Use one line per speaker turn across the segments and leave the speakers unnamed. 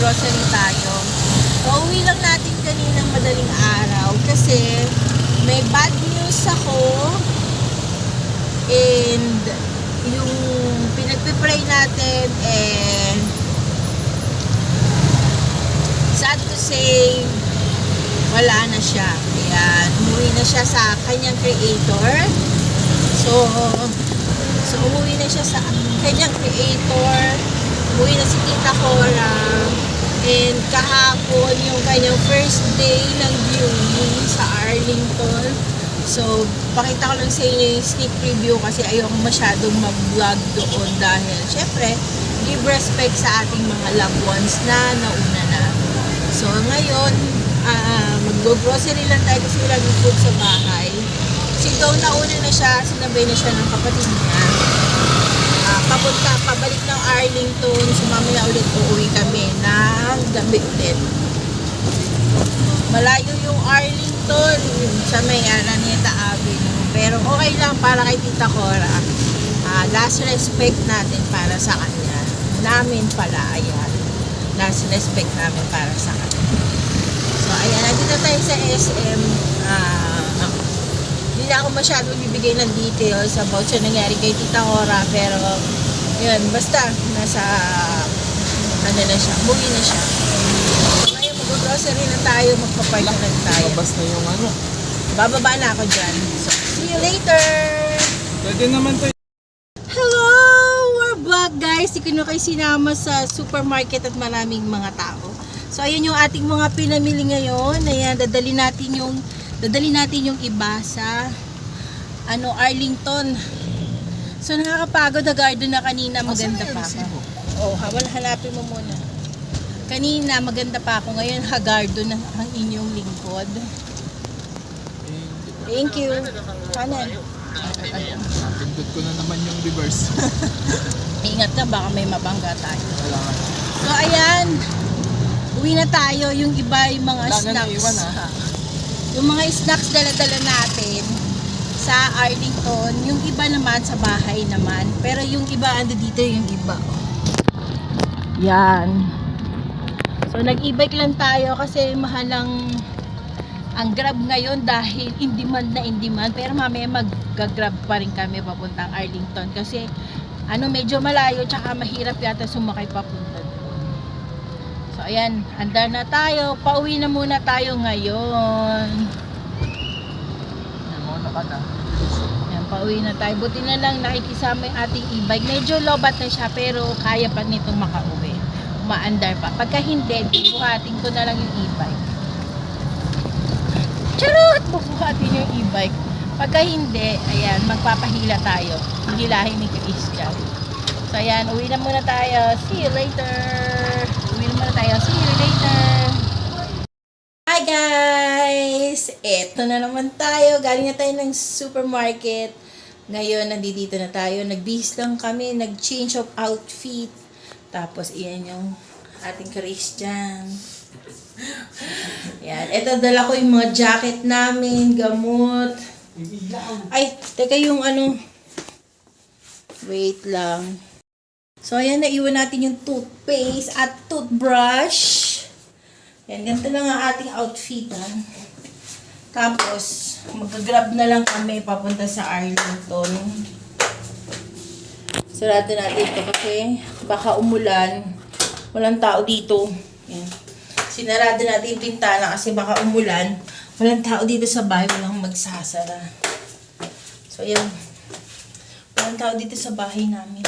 mag-grocery tayo. Pauwi lang natin kaninang madaling araw kasi may bad news ako and yung pinagpipray natin and sad to say wala na siya. Ayan, umuwi na siya sa kanyang creator. So umuwi na siya sa kanyang creator. Umuwi na si Tita Cora. And kahapon yung kanyang first day ng viewing sa Arlington. So, pakita ko lang sa inyo yung sneak preview kasi ayoko masyadong mag-vlog doon dahil syempre, give respect sa ating mga loved ones na nauna na. So, ngayon, mag-grocery lang tayo kasi wala yung food sa bahay. Kasi daw nauna na siya, sinabay na siya ng kapatid niya. Pabalik ng Arlington, so mamaya ulit uuwi kami ng gabi ulit. Malayo yung Arlington sa may Araneta Avenue. Pero okay lang para kay Tita Cora. Last respect natin para sa kanya. Namin pala, ayan. Last respect namin para sa kanya. So, ayan, nandito tayo sa SM. Hindi na ako masyadong bibigay ng details about sa nangyari kay Tita Cora. Pero, yun, basta, nasa, ano na siya, umuwi na siya. So, ngayon, mag-grocery na tayo, magpapark na tayo.
Mabas na yung ano.
Bababa na ako dyan. So, see you later!
Pwede naman to.
Hello! We're back, guys. Hindi ko kayo sinama sa supermarket at maraming mga tao. So, ayun yung ating mga pinamili ngayon. Ayan, dadali natin yung iba sa Arlington. So, nakakapagod na garden na kanina. Maganda pa ako. Oh, hanapin mo muna. Kanina, maganda pa ako. Ngayon, hagardo na ang inyong lingkod. Thank you. Kanan.
Pindot ko na naman yung reverse.
Ingat ka, baka may mabangga tayo.
Kailangan.
So, ayan. Uwi na tayo. Yung iba, yung mga snacks.
Iwan,
Yung mga snacks dala-dala natin sa Arlington. Yung iba naman sa bahay naman. Pero yung iba, ando dito yung iba. Yan. So, nag-e-bike lang tayo kasi mahalang ang Grab ngayon dahil in demand na in demand. Pero mamaya mag-grab pa rin kami papuntang Arlington kasi medyo malayo tsaka mahirap yata sumakay papunta doon. So, ayan. Andar na tayo. Pauwi na muna tayo ngayon. Ayan, pauwi na tayo. Buti na lang nakikisama yung ating e-bike. Medyo lobat na siya pero kaya pa nitong makauwi. Umaandar pa. Pagka hindi, buhatin ko na lang yung e-bike. Charot! Bubuhatin yung e-bike. Pagka hindi, ayan, magpapahila tayo. Hilahin ni Christian. So, ayan, uwi na muna tayo. See you later! Uwi na muna tayo. See you later! Hi guys! Eto na naman tayo. Galing na tayo ng supermarket. Ngayon, nandito na tayo. Nagbihis lang kami. Nag-change of outfit. Tapos, iyan yung ating Christian. Yan. Ito, dala ko yung mga jacket namin, gamot. Ay, teka yung wait lang. So, ayan, naiwan natin yung toothpaste at toothbrush. Yan, ganito lang ang ating outfit, ha. Tapos, mag-grab na lang kami papunta sa Arlington. Sarado natin ito kasi baka umulan. Walang tao dito. Yan. Sinarado natin yung pintana kasi baka umulan. Walang tao dito sa bahay. Walang magsasara. So, yan. Walang tao dito sa bahay namin.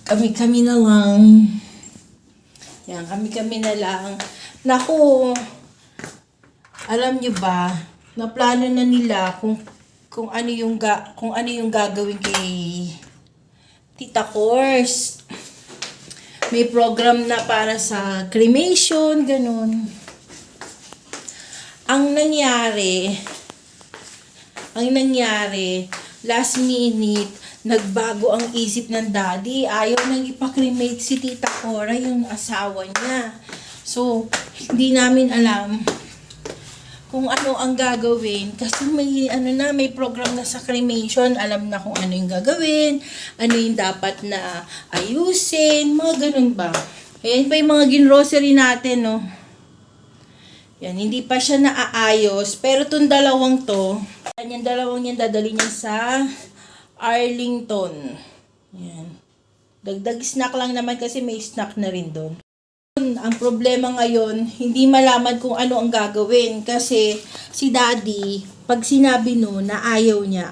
Kami-kami na lang. Yan, kami-kami na lang. Naku, alam nyo ba, naplano na nila kung ano yung gagawin kay Tita Cors. May program na para sa cremation, ganun. Ang nangyari, last minute, nagbago ang isip ng daddy. Ayaw nang ipakremate si Tita Cora, yung asawa niya. So, hindi namin alam kung ano ang gagawin. Kasi may program na sa cremation. Alam na kung ano yung gagawin, ano yung dapat na ayusin, mga ganun ba. Ayan pa yung mga ginrocery natin, no. Yan, hindi pa siya naaayos. Pero itong dalawang to, yung dalawang yan, dadali niya sa Arlington. Yan. Dagdag snack lang naman kasi may snack na rin doon. Ang problema ngayon, hindi malaman kung ano ang gagawin. Kasi si daddy, pag sinabi no, na ayaw niya.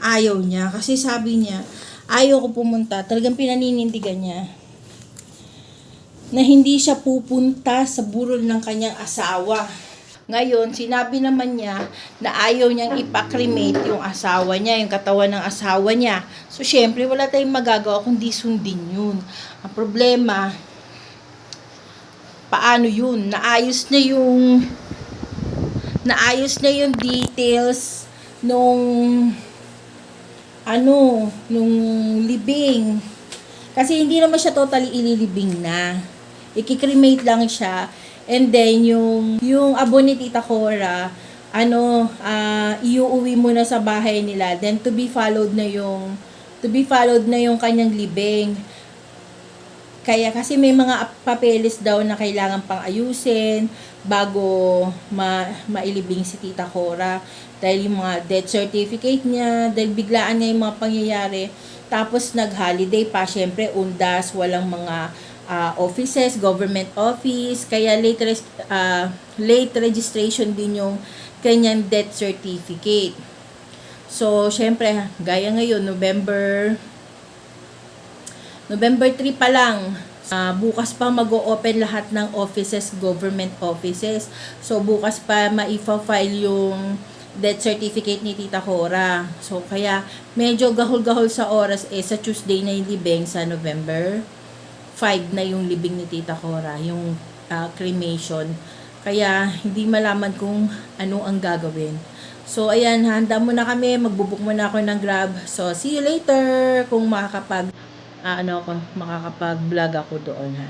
Kasi sabi niya, ayaw ko pumunta. Talagang pinaninindigan niya na hindi siya pupunta sa burol ng kanyang asawa. Ngayon, sinabi naman niya na ayaw niyang ipakremate yung asawa niya, yung katawan ng asawa niya. So, syempre, wala tayong magagawa kundi sundin yun. Ang problema, paano yun? Naayos na yung details nung libing. Kasi hindi naman siya totally ililibing na. Ikikremate lang siya. And then, yung abo ni Tita Cora, iuuwi muna sa bahay nila. Then, to be followed na yung kanyang libing. Kaya, kasi may mga papeles daw na kailangan pang ayusin bago mailibing si Tita Cora. Dahil yung mga death certificate niya, dahil biglaan niya yung mga pangyayari. Tapos, nag-holiday pa. Syempre, undas, walang mga offices, government office, kaya late registration din yung kanyang death certificate. So, syempre, gaya ngayon, November 3 pa lang, bukas pa mag-o-open lahat ng offices, government offices. So, bukas pa maifa-file yung death certificate ni Tita Cora. So, kaya medyo gahol-gahol sa oras, sa Tuesday na yung libing sa November 5 na yung libing ni Tita Cora, yung cremation. Kaya, hindi malaman kung ano ang gagawin. So, ayan, handa muna kami. Magbubuk muna ako ng Grab. So, see you later kung makakapag-vlog ako doon, ha.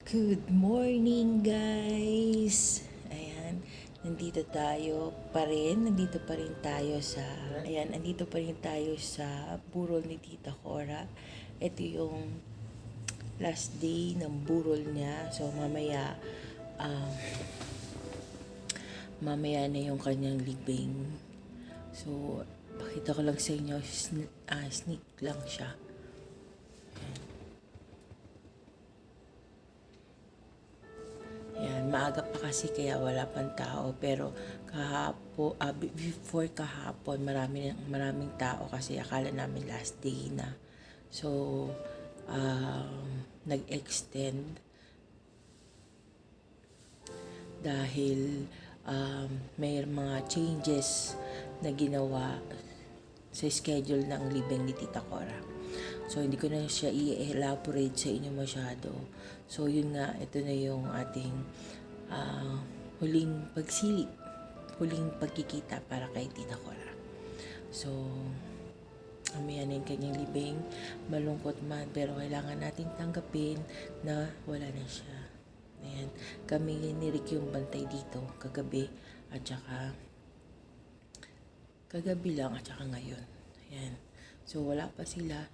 Good morning, guys! Ayan, nandito pa rin tayo sa burol ni Tita Cora. Ito yung last day ng burol niya. So, mamaya na yung kanyang libing. So, pakita ko lang sa inyo, sneak lang siya. Yan, maaga pa kasi kaya wala pang tao, pero before kahapon maraming tao kasi akala namin last day na. So nag-extend dahil may mga changes na ginawa sa schedule ng libing ni Tita Cora. So, hindi ko na siya i-elaborate sa inyo masyado. So, yun nga, ito na yung ating huling pagsilip, huling pagkikita para kay Tita Cora. So, yan yung kanyang libing. Malungkot man, pero kailangan natin tanggapin na wala na siya. Ayan, kami ni Rick yung bantay dito kagabi at saka ngayon. Ayan. So, wala pa sila.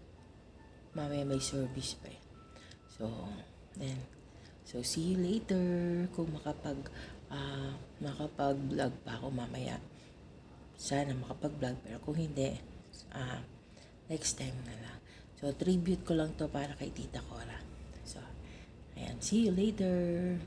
Mamaya may service pa eh. So, then, so see you later kung makapag-vlog pa ako mamaya. Sana makapag-vlog, pero kung hindi, next time na lang. So, tribute ko lang to para kay Tita Cora. So, Ayan, see you later.